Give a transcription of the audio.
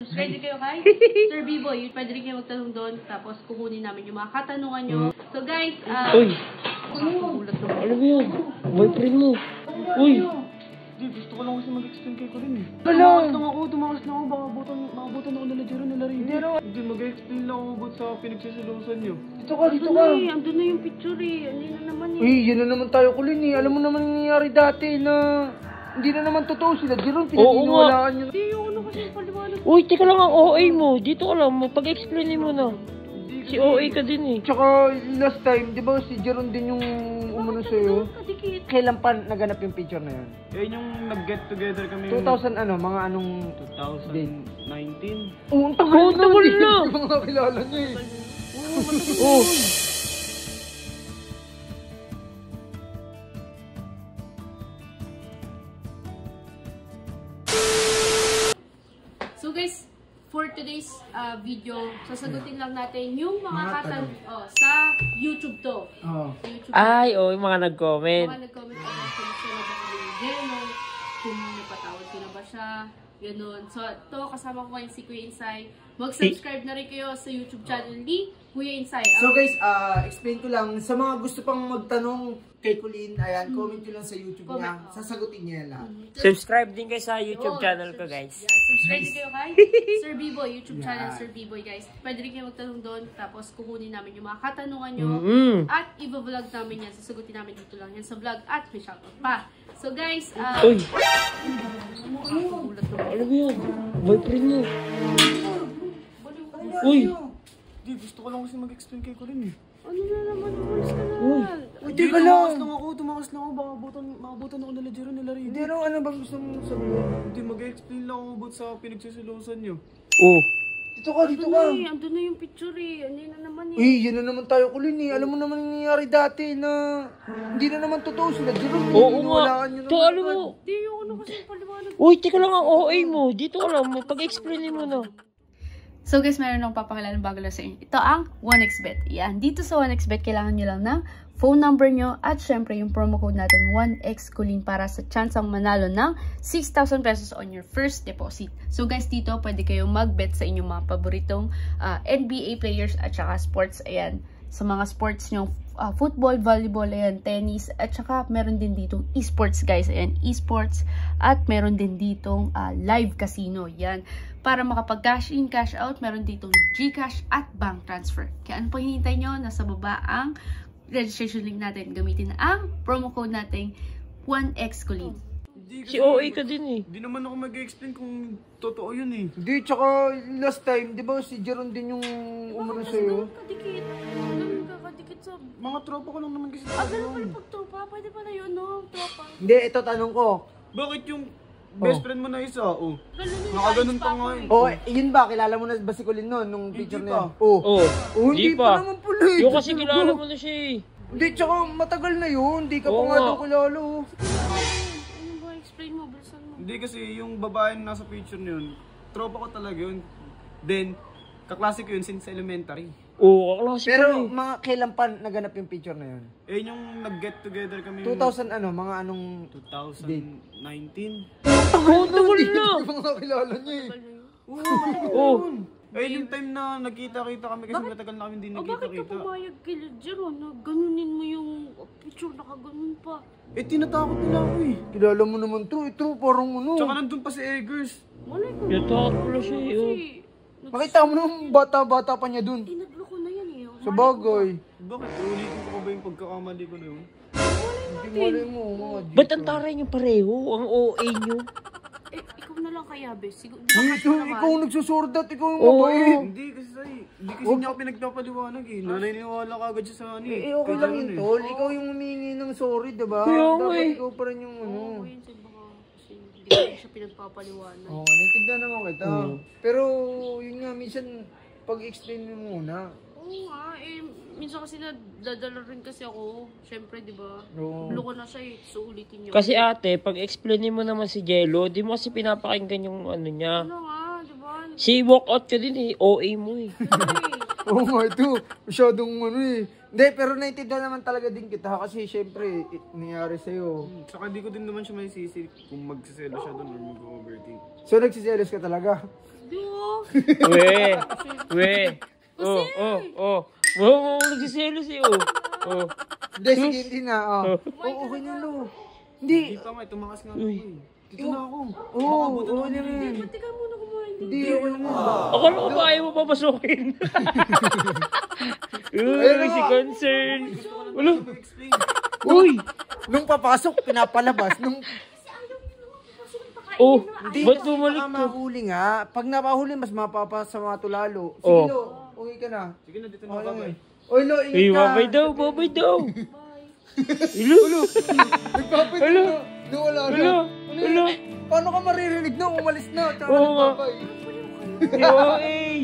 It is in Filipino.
Ready kayo kay Sir B-Boy? Pwede rin kayo magtanong doon, tapos kukunin namin yung mga katanungan nyo. So guys, Uy! Ano ba yun? Boyfriend mo? Uy! Di, gusto ko lang kasi mag-explain kay Corin eh. Wala! Tumakas lang ako, baka abutan ako nila Jero nila rin. Hindi, mag-explain lang ako about sa pinagsisilusan nyo. Dito ka! Andun na yung picture eh. Ano na naman eh. Uy, yun na naman tayo kulin eh. Alam mo naman yung nangyayari dati na hindi na naman totoo sila. Jeron, pinag-inuwalaan nyo. Hindi yung ano kasi paliwanag. Uy, teka lang ang OA mo. Dito ka lang. Pag-explain mo na. Si OA ka din eh. Tsaka last time, di ba si Jeron din yung umano sa'yo? Kadikit. Kailan pa naganap yung picture na yun? Yun yung nag-get together kami. 2000 ano, mga anong... 2019. Oo, ang tagal na. tagal na. Hindi ko mga kilala niya eh. Oh. So guys, for today's video, sasagutin lang natin yung mga katanungan sa YouTube to. Oo. Sa YouTube. Ay, yung mga nag-comment. Mga nag-comment about kung siya na ba yung Jeno, kung napatawad ko na ba siya, ganun. So, ito, kasama ko ngayon si Kuya Insay. Mag-subscribe na rin kayo sa YouTube channel ni Kuya Insay. So guys, explain ko lang, sa mga gusto pang magtanong kay Colleen, ayan, comment nyo lang sa YouTube niya. Sasagutin niya yan lahat. Subscribe din kayo sa YouTube channel ko, guys. Yeah, subscribe din kayo kay Sir B-Boy, YouTube channel Sir B-Boy, guys. Pwede rin kayo magtanong doon, tapos kukunin namin yung mga katanungan nyo. At i-vlog namin yan, sasagutin namin dito lang yan sa vlog at may shoutout pa. So guys, Uy! Ano ba yun? Boyfriend mo? Uy! Di, gusto ko lang kasi mag-explain kay Corin eh. ano na naman, umalis ka na. Hindi ka lang. Tumakas lang ako, baka abutan ako nila Jero nila rin. Hindi rin, ano bang gusto mong sabihin? Hindi, mag-explain lang ako about sa pinagsisilusan nyo. Oh! Dito ka, dito ka. Andun na yung picture eh. Ano na naman eh. Uy, yun na naman tayo kulin eh. Alam mo naman yung nangyayari dati na hindi na naman totoo sila. Jeron, Oo nga. pinag-inuwalaan nyo To, alam mo. Hindi yung ano kasi paliwanag. Uy, teka lang ang OA mo. Dito ka lang. Pag-explain mo na. So guys, meron akong papakilala bago lang sa inyo. Ito ang 1xBet. Yan, dito sa 1xBet, kailangan nyo lang ng phone number nyo at syempre yung promo code natin 1xCoolin para sa chance ang manalo ng 6,000 pesos on your first deposit. So guys, dito pwede kayong mag-bet sa inyong mga paboritong NBA players at saka sports. Ayan, sa mga sports nyo, football, volleyball, ayan, tennis, at saka meron din ditong esports guys. Ayan, esports at meron din ditong live casino. Yan. Para makapag-cash in, cash out, meron ditong GCash at bank transfer. Kaya ano pang hinihintay nyo? Nasa baba ang registration link natin. Gamitin ang promo code natin 1xCoolin. Si OA ka din eh. Hindi naman ako mag-explain kung totoo yun eh. Hindi, tsaka last time, di ba si Jeron din yung umano sa'yo? Kadikit. Ganun ka kadikit sa... Mga tropa ko lang naman kasi. Ganun pala pag tropa. Pwede pala yun, no? Tropa. Hindi, ito tanong ko. Bakit yung best friend mo na isa? Oh. Ganun yung Nakaganon pa nga eh. Oh, yun ba? Kilala mo na ba si Colleen noon nung picture Hindi na yun? pa. Oh. Oh, Hindi pa naman pala eh. Yung kasi kilala mo na siya eh. Hindi, tsaka matagal na yun. Hindi ka pa Oo nga nga. daw kilala oh. Ano ba? Explain mo. Bilisan mo. Hindi kasi yung babae na nasa picture na yun, tropa ko talaga yun. Then, kaklase ko yun since elementary. Oo, kaklase Pero ko eh. mga kailan pa naganap yung picture na yun? Eh yung nag-get together kami 2000 ano, mga anong... 2019. Oo, tagal na. Hindi mga kilala niya eh. Oh. Eh yung time na nagkita-kita kami kasi matagal na kami hindi Bakit ka nagkita-kita. pumayag kay Jero na ganunin mo yung picture nakaganon pa? Eh tinatakot nila ako eh. Kilala mo naman to. Ito parang ano. Tsaka nandun pa si Eggers. Malay ko. Yatakot pala siya eh. Oh. Makita mo naman bata-bata pa niya dun. Eh, nagloko na yan eh. Sa bagay. Bakit? Ulitin ko pa ba yung pagkakamali ko na yun? Hindi mali mo mga G. Ba't ang taray niyo pareho? Ang OA niyo? Eh, ikaw na lang kaya, be. Siguro, Ikaw nagsusordat. Ikaw yung Oo. mabait. Hindi kasi niya ako pinagpapaliwanag eh. Naniniwala ka agad siya sa ano eh. Eh, okay Kaya lang ganun yun, eh. tol. Ikaw yung humingi ng sorry, diba? Kaya nga Dapat eh. ikaw pa rin yung ano. Oo, yun sa baka kasi hindi ko siya pinagpapaliwanag. Oo, naintindihan naman kita. Pero, yun nga, minsan, pag-explain mo muna. Oo nga, eh, minsan kasi nadadala rin kasi ako. Siyempre, di ba? Oo. Loko na siya eh, so ulitin niyo. Kasi ate, pag explainin mo naman si Jello, di mo kasi pinapakinggan yung ano niya. Ano nga, di ba? Si walkout ka din eh, OA mo eh. Oo nga, ito. Masyadong ano eh. Hindi, pero naintindihan naman talaga din kita. Kasi, syempre, nangyari sa'yo. Tsaka hindi ko din naman siya may sisi kung magsiselo siya doon or mag-overthink. So, nagsiselos ka talaga? We. Oh. Wow, nagsiselos eh, oh. Hindi, sige, hindi na. Okay na, Lo. Hindi. Hindi pa nga, tumakas nga ako eh. Dito na ako. Oo naman. Teka muna kumain. Hindi, ako naman. Akala ko ba ayaw mo papasukin? Uy, si concern. Ulo. Uy. Nung papasok, pinapalabas. Nung Hindi. Ba't bumalik baka to? mahuli nga. Pag napahuli, mas mapapasama to lalo. Sige, Lo. Uwi ka na. Sige na, dito na Okay lang babay. eh. Oy, Lo, Uy, ingat ka. babay daw. Ulo. Nagpapit Alo. na. Lo, wala na. Ulo. Ulo. Paano ka maririnig na? Umalis na. Tsaka Oo nga. nagbabay. Yo, eh.